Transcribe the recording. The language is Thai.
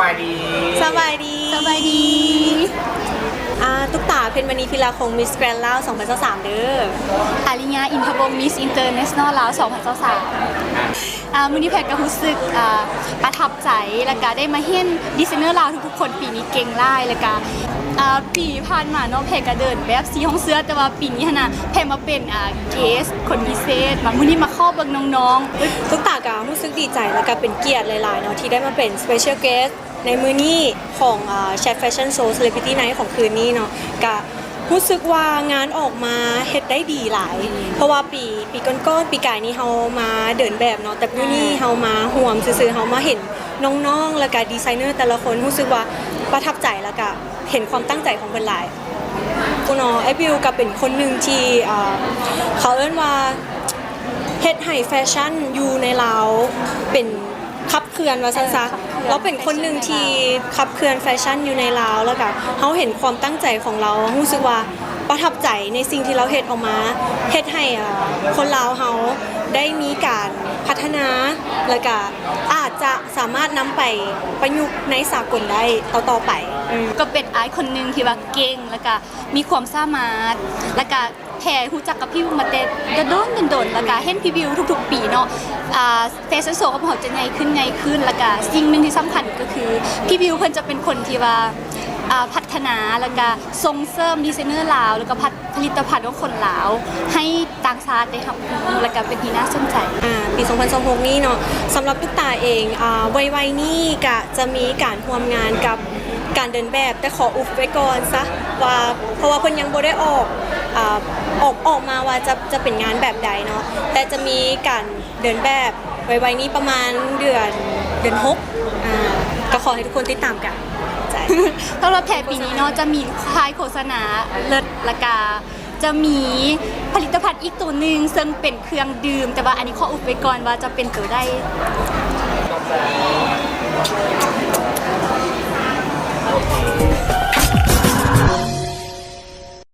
บายดีสบายดีตุ๊กตาเป็นมณีพิลาคงมิสแกรนด์ลาว2023เด้ออาริยาอินทวงศ์มิสอินเตอร์เนชั่นแนลลาว2023มื้อนี้แพทย์ก็รู้สึกประทับใจแล้วก็ได้มาเห็นดีไซเนอร์ลาวทุกๆคนปีนี้เก่งหลายแล้วก็ปีผ่านมาเนาะแพทย์ก็เดินแบบสีห้องเสื้อแต่ว่าปีนี้นะแพทย์มาเป็นเกสคนพิเศษมามื้อนี้มาเข้าเบิ่งน้องๆตุ๊กตาก็รู้สึกดีใจแล้วก็เป็นเกียรติหลายๆเนาะที่ได้มาเป็น Special Guest ในมื้อนี้ของChat Fashion Show Celebrity Night ของคืนนี้เนาะก็รู้สึกว่างานออกมาเฮ็ดได้ดีหลายเพราะว่าปีก่อนๆปีกายนี้เฮามาเดินแบบเนาะแต่มื้อนี้เฮามาห่วมซื่อๆเฮามาเห็นน้องๆแล้วก็ดีไซเนอร์แต่ละคนรู้สึกว่าประทับใจแล้วก็เห็นความตั้งใจของเพิ่นหลายคุณน้องไอ้บิวก็เป็นคนหนึ่งที่เขาเอิ้นว่าเฮ็ดให้แฟชั่นอยู่ในลาวเป็นขับเคลื่อนว่าซั่นซะเราเป็นคนหนึ่งที่ขับเคลื่อนแฟชั่นอยู่ในลาวแล้วก็เขาเห็นความตั้งใจของเรารู้สึกว่าประทับใจในสิ่งที่เราเฮ็ดออกมาเฮ็ดให้คนลาวเฮาได้มีการพัฒนาแล้วก็อาจจะสามารถนำไปประยุกต์ในสากลได้ต่อไปก็เป็นไอคนนึงที่ว่าเก่งแล้วก็มีความสามารถแล้วก็แพรรู้จักกับพี่วิวมาแต่โดนแล้วก็เห็นพี่วิวทุกๆปีเนาะแฟชั่นโชว์ของเขาจะใหญ่ขึ้นแล้วก็สิ่งหนึ่งที่สำคัญก็คือพี่วิวเพิ่นจะเป็นคนที่ว่าพัฒนาแล้วก็ส่งเสริมดีไซเนอร์ลาวแล้วก็ผลิตภัณฑ์ของคนลาวให้ต่างชาติได้รับรู้แล้วก็เป็นที่น่าสนใจปี2026นี้เนาะสำหรับตุ๊กตาเองวัยนี้ก็จะมีการร่วมงานกับการเดินแบบแต่ขออุบไว้ก่อนซะว่าเพราะว่าเพิ่นยังบ่ได้ออกมาว่าจะเป็นงานแบบใดเนาะแต่จะมีการเดินแบบวัยนี้ประมาณเดือน6ก็ขอให้ทุกคนติดตามกันสำหรับแพรปีนี้เนาะจะมีค่ายโฆษณาเลิศละกาจะมีผลิตภัณฑ์อีกตัวหนึ่งซึ่งเป็นเครื่องดื่มแต่ว่าอันนี้ขออุบไว้ก่อนว่าจะเป็นตัวใด